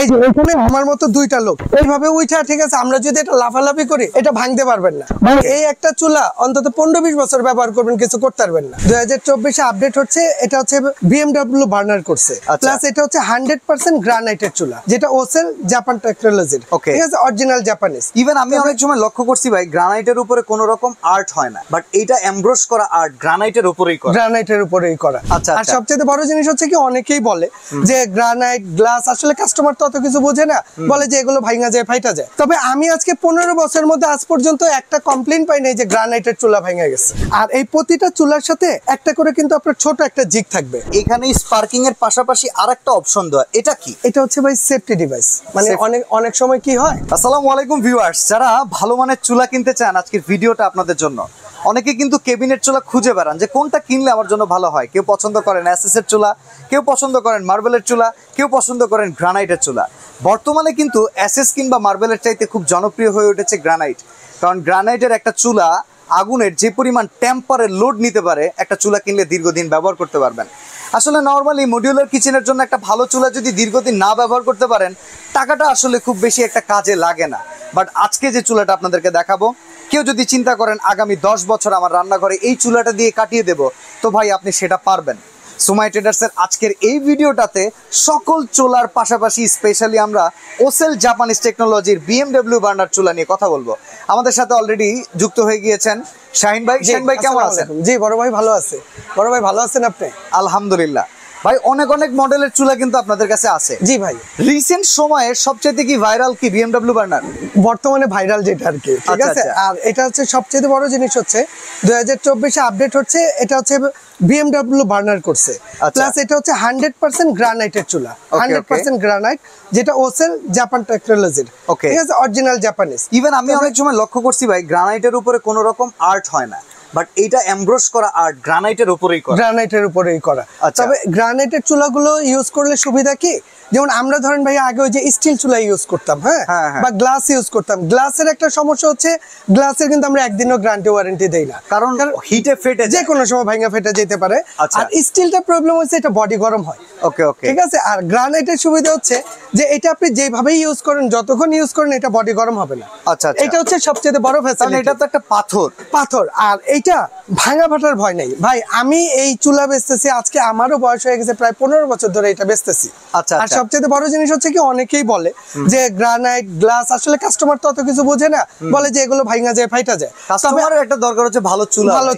এই যে এখানে আমার মতো দুইটা লোক এইভাবে উঠা, ঠিক আছে, আমরা যদি এটা লাফালাফি করি এটা ভাঙতে পারবেন না। মানে এই একটা চুলা অন্তত 15-20 বছর ব্যবহার করবেন, কিছু করতে পারবেন না। 2024-এ আপডেট হচ্ছে, এটা হচ্ছে BMW বার্নার করছে, প্লাস এটা হচ্ছে 100% গ্রানাইটের চুলা, যেটা ওসেল জাপান টেকনোলজির, ঠিক আছে, অরিজিনাল জাপানিজ। ইভেন আমি অনেক সময় লক্ষ্য করছি ভাই, গ্রানাইটের উপরে কোনো রকম আর্ট হয় না, বাট এটা এমব্রোস করা আর্ট গ্রানাইটের উপরেই করা, গ্রানাইটের উপরেই করা। আর সবচেয়ে বড় জিনিস হচ্ছে কি, অনেকেই বলে যে গ্রানাইট গ্লাস, আসলে কাস্টমার তো অত কিছু বোঝে না, বলে যে এগুলো ভাঙা যায়, ফাইটা যায়। তবে আমি আজকে 15 বছরের মধ্যে আজ পর্যন্ত একটা কমপ্লেইন পাই নাই যে গ্রানাইটের চুলা ভাঙা গেছে। আর এই প্রতিটা চুলার সাথে একটা করে কিন্তু আপনার ছোট একটা জিগ থাকবে। এখানে স্পার্কিং এর পাশাপাশি আরেকটা অপশন দেওয়া, এটা কি? এটা হচ্ছে ভাই সেফটি ডিভাইস। মানে অনেক সময় কি হয়। আসসালামু আলাইকুম ভিউয়ার্স, যারা ভালো মানের চুলা কিনতে চান, আজকের ভিডিওটা আপনাদের জন্য। অনেকে কিন্তু কেবিনেট চুলা খুঁজে বেড়ান যে কোনটা কিনলে আমার জন্য ভালো হয়। কেউ পছন্দ করেন এসএস এর চুলা, কেউ পছন্দ করেন মার্বেলের চুলা, কেউ পছন্দ করেন গ্রানাইটের চুলা। বর্তমানে কিন্তু এসএস কিংবা মার্বেলের চাইতে খুব জনপ্রিয় হয়ে উঠেছে গ্রানাইট। কারণ গ্রানাইটের একটা চুলা আগুনের যে পরিমাণ টেম্পারের লোড নিতে পারে, একটা চুলা কিনলে দীর্ঘদিন ব্যবহার করতে পারবেন। আসলে নর্মালি মডিউলার কিচেনের জন্য একটা ভালো চুলা যদি দীর্ঘদিন না ব্যবহার করতে পারেন, টাকাটা আসলে খুব বেশি একটা কাজে লাগে না। বাট আজকে যে চুলাটা আপনাদেরকে দেখাবো, কেউ যদি চিন্তা করেন আগামী 10 বছর আমার রান্নাঘরে এই চুলাটা দিয়ে কাটিয়ে দেব, তো ভাই আপনি সেটা পারবেন। সুমাই ট্রেডার্সের আজকের এই ভিডিওটাতে সকল চুলার পাশাপাশি স্পেশালি আমরা ওসেল জাপানিজ টেকনোলজির BMW বার্নার চুলা নিয়ে কথা বলবো। আমাদের সাথে অলরেডি যুক্ত হয়ে গিয়েছেন শাহিন ভাই। শাহিন ভাই কেমন আছেন? জি বড় ভাই ভালো আছে। বড় ভাই ভালো আছেন আপনি? আলহামদুলিল্লাহ ভাই, অনেক মডেলের চুলা কিন্তু আপনাদের কাছে আছে। জি ভাই। রিসেন্ট সময়ে সবচেয়ে কি ভাইরাল কি BMW বার্নার? বর্তমানে ভাইরাল যেটা আর কি, ঠিক আছে। আর এটা হচ্ছে সবচেয়ে বড় জিনিস হচ্ছে 2024-এ আপডেট হচ্ছে, এটা হচ্ছে BMW বার্নার করছে, প্লাস এটা হচ্ছে 100% গ্রানাইটের চুলা, 100% গ্রানাইট, যেটা ওসেল জাপান টেকনোলজির, ঠিক আছে, অরিজিনাল জাপানিজ। ইভেন আমি অনেক সময় লক্ষ্য করছি ভাই, গ্রানাইটের উপরে কোনো রকম আর্ট হয় না, বাট এটা এমব্রোস করা আর্ট গ্রানাইটের উপরেই করা, গ্রানাইটের উপরেই করা। তবে গ্রানাইটের চুলাগুলো ইউজ করলে সুবিধা কি, যেমন আমরা ধরেন ভাই আগে ওই যে স্টিল চুলা ইউজ করতাম, হ্যাঁ, বা গ্লাস ইউজ করতাম। গ্লাসের একটা সমস্যা হচ্ছে, গ্লাসের কিন্তু আমরা একদিনও গ্যারান্টি ওয়ারেন্টি দেই না, কারণ হিটে ফেটে যে কোনো সময় ভাঙা ফেটে যেতে পারে। আর স্টিলটা প্রবলেম হচ্ছে এটা বডি গরম হয়, ঠিক আছে। আর গ্রানাইটের সুবিধা হচ্ছে যে এটা আপনি যেভাবেই ইউজ করেন, যতক্ষণ ইউজ করেন এটা বডি গরম হবে না। এটা হচ্ছে সবচেয়ে বড় ফ্যাসিলিটি। এটা তো একটা পাথর, আর এইটা ভাঙা ফাটার ভয় নেই ভাই। আমি এই চুলা বেচতেছি আজকে, আমারও বয়স হয়ে গেছে প্রায় 15 বছর ধরে এটা বেচতেছি। আর সবচেয়ে বড় জিনিস হচ্ছে কি, অনেকেই বলে যে গ্রানাইট গ্লাস, আসলে কাস্টমার তো অত কিছু বোঝে না, বলে যে এগুলো ভাঙা যায়, ফাইটা যায়। কাস্টমারের একটা দরকার হচ্ছে ভালো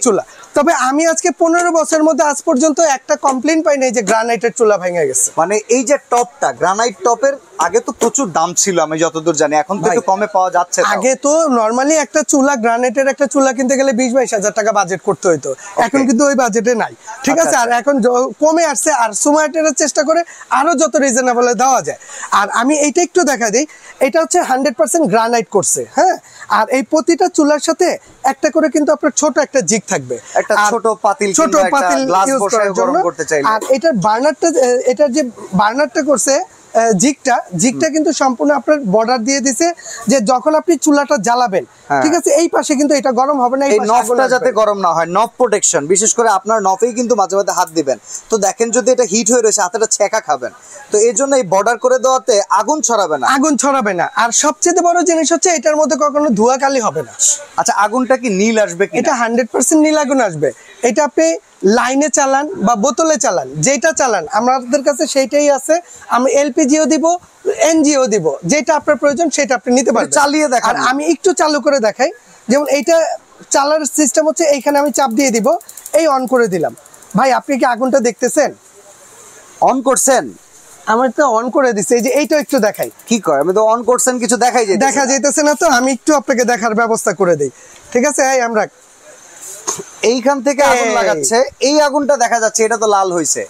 চুলা। তবে আমি আজকে 15 বছরের মধ্যে আজ পর্যন্ত একটা কমপ্লেইন পাই নাই যে গ্রানাইটের চুলা ভেঙে গেছে। মানে এই যে টপটা, গ্রানাইট টপের আগে তো প্রচুর দাম ছিল আমি যতদূর জানি, এখন তো একটু কমে পাওয়া যাচ্ছে। আগে তো নরমালি একটা চুলা, গ্রানাইটের একটা চুলা কিনতে গেলে 20-22 হাজার টাকা বাজেট করতে হইতো, এখন কিন্তু ওই বাজেটে নাই, ঠিক আছে। আর এখন কমে আসছে, আর সুমাইটের চেষ্টা করে আরো যত রিজনেবল দেওয়া যায়। আর আমি এইটা একটু দেখা দিই, এটা হচ্ছে 100% গ্রানাইট করছে, হ্যাঁ। আর এই প্রতিটা চুলার সাথে একটা করে কিন্তু আপনার ছোট একটা জিগ থাকবে, একটা ছোট পাতিল ইউজ করার জন্য। আর এটার বার্নারটা, এটার যে বার্নারটা করছে জিগটা কিন্তু সম্পূর্ণ আপনার বর্ডার দিয়ে দিছে, যে যখন আপনি চুলাটা জ্বালাবেন, ঠিক আছে, এই পাশে কিন্তু এটা গরম হবে না, এই নবটা যাতে গরম না হয়, নব প্রোটেকশন। বিশেষ করে আপনার নবেই কিন্তু মাঝে মাঝে হাত দিবেন, তো দেখেন যদি এটা হিট হয়ে রয়েছে হাতেটা ছেঁকা খাবেন, তো এই জন্য এই বর্ডার করে দেওয়াতে আগুন ছড়াবে না। আর সবচেয়ে বড় জিনিস হচ্ছে এটার মধ্যে কখনো ধোঁয়া কালি হবে না। আচ্ছা, আগুনটা কি নীল আসবে? এটা 100% নীল আগুন আসবে। এটা আপনি লাইনে চালান বা বোতলে চালান, যেটা চালান আমাদের কাছে সেইটাই আছে। আমি এলপিজিও দিব, এনজিও দিব, যেটা আপনার প্রয়োজন সেটা আপনি নিতে পারবেন। চালিয়ে দেখান। আর আমি একটু চালু করে দেখাই, যেমন এইটা চালার সিস্টেম হচ্ছে, এইখানে আমি চাপ দিয়ে দিব, এই অন করে দিলাম। ভাই আপনি কি আগুনটা দেখতেছেন? অন করছেন? আমার তো অন করে দিছে, এই যে এইটা একটু দেখাই। কি করে? আমি তো অন করছেন, কিছু দেখা যাইতেছে না, তো আমি একটু আপনাকে দেখার ব্যবস্থা করে দেই, ঠিক আছে। আমরা এইখান থেকে আগুন লাগাচ্ছে, এই আগুনটা দেখা যাচ্ছে, এটা তো লাল হইছে,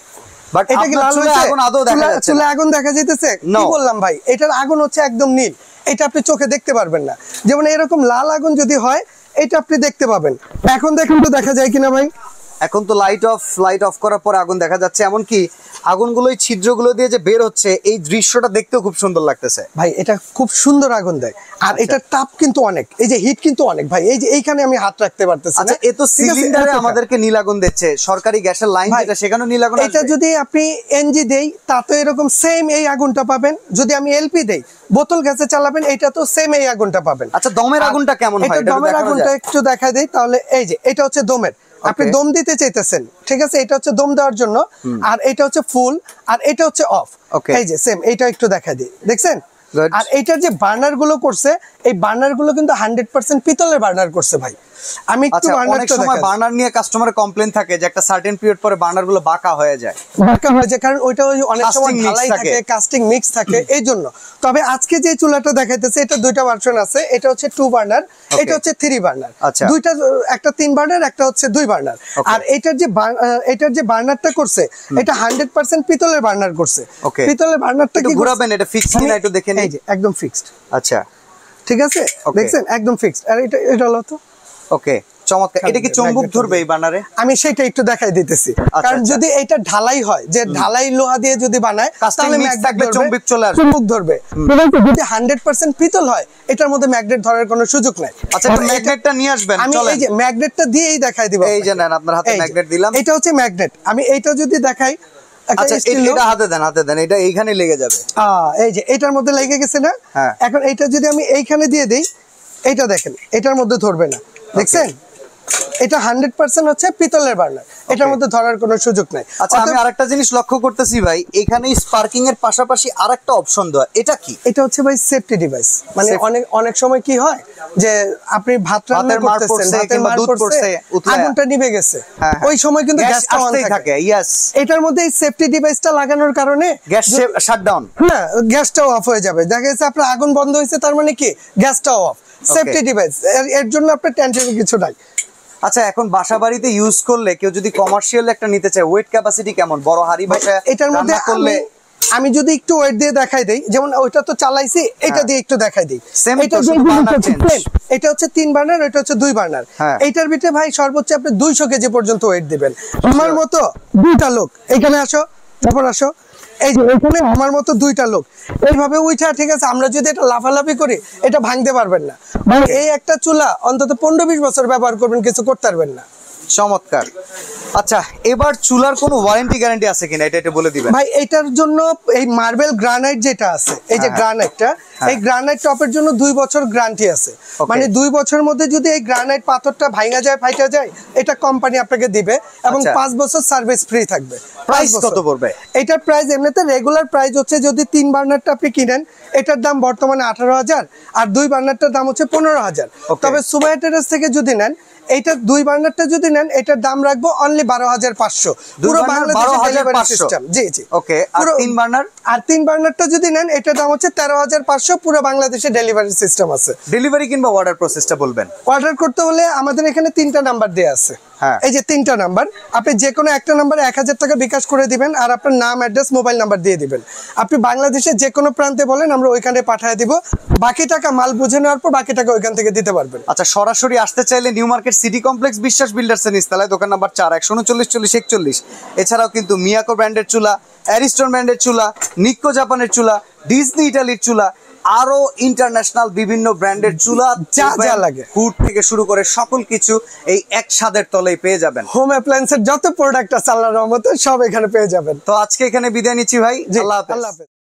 বাট এটা কি লাল হইছে? আগুন আদৌ দেখা যাচ্ছে? চুলে আগুন দেখা যাইতেছে? কি বললাম ভাই, এটার আগুন হচ্ছে একদম নীল, এটা আপনি চোখে দেখতে পারবেন না। যেমন এরকম লাল আগুন যদি হয়, এটা আপনি দেখতে পাবেন। এখন দেখুন তো দেখা যায় কিনা ভাই। এখন তো লাইট অফ করার পর আগুন দেখা যাচ্ছে, এমনকি আগুনগুলো এই ছিদ্রগুলো দিয়ে যে বের হচ্ছে এই দৃশ্যটা দেখতেও খুব সুন্দর লাগতেছে ভাই। এটা খুব সুন্দর আগুন দেয়, আর এটার তাপ কিন্তু অনেক, এই যে হিট কিন্তু অনেক ভাই। এই যে এইখানে আমি হাত রাখতে পারতেছি না। আচ্ছা, এ তো সিলিন্ডারে আমাদেরকে নীল আগুন দিচ্ছে, সরকারি গ্যাসের লাইন যেটা সেখানেও নীল আগুন। এটা যদি আপনি এনজি দেই তাতে এরকম সেম এই আগুনটা পাবেন। যদি আমি এলপি দেই, বোতল গ্যাসে চালাবেন, এটা তো সেম এই আগুনটা পাবেন। আচ্ছা, দমের আগুনটা কেমন হয়? এটা দমের আগুনটা একটু দেখা দেই তাহলে। এই যে এটা হচ্ছে দমের, আপনি দম দিতে চাইতেছেন, ঠিক আছে? এটা হচ্ছে দম দেওয়ার জন্য, আর এটা হচ্ছে ফুল, আর এটা হচ্ছে অফ। এই যে সেম, এটা একটু দেখা দিই, দেখছেন? আর এইটার যে বার্নার গুলো করছে, এই বার্নার গুলো কিন্তু 100% পিতলের বার্নার করছে ভাই। আমি একটু অনেক সময় বার্নার নিয়ে কাস্টমারের কমপ্লেইন থাকে যে একটা সার্টেন পিরিয়ড পরে বার্নার গুলো বাঁকা হয়ে যায়, কারণ ওইটা অনেক সময় ঢালাই থাকে, কাস্টিং মিক্স থাকে, এই জন্য। তবে আজকে যে চুলাটা দেখাইতেছে, এটা দুইটা ভার্সন আছে। এটা হচ্ছে 2 বার্নার, এটা হচ্ছে 3 বার্নার। দুইটা, একটা 3 বার্নার, একটা হচ্ছে 2 বার্নার। আর এটার যে বার্নারটা করছে, এটা 100% পিতলের বার্নার করছে। পিতলের বার্নারটা কি ঘোরাবেন, এটা ফিক্সড কিনা একটু দেখে নিন। এই যে একদম ফিক্সড। আচ্ছা, ঠিক আছে, দেখছেন একদম ফিক্সড। আর এটা হলো তো ওকে, চমৎকার। এটা কি চুম্বক ধরবে এই বার্নারে? আমি সেটা একটু দেখাই দিতেছি। কারণ যদি এটা ঢালাই হয়, যে ঢালাই লোহা দিয়ে যদি বানায়, তাহলে চুম্বক চলে আসবে, চুম্বক ধরবে। যদি 100% পিতল হয়, এটার মধ্যে ম্যাগনেট ধরার কোনো সুযোগ নাই। আচ্ছা, ম্যাগনেটটা নিয়ে আসবেন। আমি এই যে ম্যাগনেটটা দিয়েই দেখাই দিব। এই যে নেন, আপনার হাতে ম্যাগনেট দিলাম। এটা হচ্ছে ম্যাগনেট। আমি এইটা যদি দেখাই, আচ্ছা এটা হাতে দেন, এটা এইখানে লেগে যাবে। এই যে এটার মধ্যে লেগে গেছে না? এখন এইটা যদি আমি এইখানে দিয়ে দেই, এইটা দেখেন এটার মধ্যে ধরবে না, দেখছেন? এটা 100% হচ্ছে পিতলের বার্নার, এটার মধ্যে ধরার কোনো সুযোগ নাই। আচ্ছা, আমি আরেকটা জিনিস লক্ষ্য করতেছি ভাই, এখানে স্পার্কিং এর পাশাপাশি আরেকটা অপশন দেওয়া, এটা কি? এটা হচ্ছে ভাই সেফটি ডিভাইস। মানে অনেক সময় কি হয় যে আপনি ভাত রান্না করতেছেন, ভাতের মার পড়ছে, আগুনটা নিভে গেছে, ওই সময় কিন্তু গ্যাসটা অন থাকে। ইয়েস, এটার মধ্যে এই সেফটি ডিভাইসটা লাগানোর কারণে গ্যাস শাটডাউন, হ্যাঁ, গ্যাসটাও অফ হয়ে যাবে। দেখা যাচ্ছে আপনার আগুন বন্ধ হয়েছে, তার মানে কি গ্যাসটাও অফ। সেফটি ডিভাইস, এর জন্য আপনার টেনশনের কিছু নাই। আচ্ছা, এখন বাসা বাড়িতে ইউজ করলে কেউ যদি কমার্শিয়াল একটা নিতে চায়, ওয়েট ক্যাপাসিটি কেমন? বড় হাড়ি বাসায় এটার মধ্যে করলে আমি যদি একটু ওয়েট দিয়ে দেখাই দেই, যেমন ওইটা তো চালাইছি, এটা দিয়ে একটু দেখাই দেই। এটা হচ্ছে 3 বার্নার, এটা হচ্ছে 2 বার্নার। এইটার ভিতরে ভাই সর্বোচ্চ আপনি 200 কেজি পর্যন্ত ওয়েট দিবেন। আমার মতো 2টা লোক এখানে আসো, তারপর আসো, এই যে এখানে আমার মতো 2টা লোক এইভাবে উঠা, ঠিক আছে? আমরা যদি এটা লাফালাফি করি, এটা ভাঙতে পারবেন না। মানে এই একটা চুলা অন্তত 15-20 বছর ব্যবহার করবেন, কিছু করতে পারবেন না। চমৎকার। আচ্ছা, এবার চুলার কোনো ওয়ারেন্টি গ্যারান্টি আছে কিনা এটা বলে দিবেন ভাই। এটার জন্য এই মার্বেল গ্রানাইট যেটা আছে, এই যে গ্রানাইটটা, এই গ্রানাইট টপের জন্য 2 বছর গ্যারান্টি আছে। মানে 2 বছরের মধ্যে যদি এই গ্রানাইট পাথরটা ভাঙা যায়, ফাইটা যায়, এটা কোম্পানি আপনাকে দিবে, এবং 5 বছর সার্ভিস ফ্রি থাকবে। প্রাইস কত পড়বে এটার? প্রাইস এমনিতে রেগুলার প্রাইস হচ্ছে, যদি 3 বার্নারটা আপনি কিনেন, এটার দাম বর্তমানে 18,000, আর 2 বার্নারটার দাম হচ্ছে 15,000। তবে সুমাইটেরাস থেকে যদি নেন, এইটা 2 বার্নারটা যদি নেন, এটার দাম রাখবো অনলি 12,500। পুরো বাংলাদেশে ডেলিভারি সিস্টেম। জি জি, ওকে। আর 3 বার্নার? আর 3 বার্নারটা যদি নেন, এটার দাম হচ্ছে 13,500। পুরো বাংলাদেশে ডেলিভারি সিস্টেম আছে। ডেলিভারি কিংবা অর্ডার প্রসেসটা বলবেন। অর্ডার করতে হলে আমাদের এখানে 3টা নাম্বার দেয়া আছে। এই যে 3টা নাম্বার, আপনি যে কোনো একটা নাম্বারে 1000 টাকা বিকাশ করে দিবেন, আর আপনার নাম, অ্যাড্রেস, মোবাইল নাম্বার দিয়ে দিবেন। আপনি বাংলাদেশের যে কোনো প্রান্তে বলেন, আমরা ওইখানে পাঠিয়ে দিব। বাকি টাকা মাল বুঝে নেওয়ার পর বাকি টাকা ওইখান থেকে দিতে পারবেন। আচ্ছা, সরাসরি আসতে চাইলে নিউ মার্কেট সিটি কমপ্লেক্স বিশ্বাস বিল্ডার্সের নিচতলায়, দোকান নাম্বার 4, 139-40-41। এছাড়াও কিন্তু মিয়াকো ব্র্যান্ডের চুলা, অ্যারিস্টন ব্র্যান্ডের চুলা, নিক্কো জাপানের চুলা, ডিজনি ইটালির চুলা, আরো ইন্টারন্যাশনাল বিভিন্ন ব্র্যান্ডের চুলা, যা লাগে হুড থেকে শুরু করে সকল কিছু এই এক ছাদের তলেই পেয়ে যাবেন। হোম অ্যাপ্লায়েন্সের যত প্রোডাক্ট আছে আল্লাহর রহমতে সব এখানে পেয়ে যাবেন। তো আজকে এখানে বিদায় নিচ্ছি ভাই। আল্লাহ হাফেজ।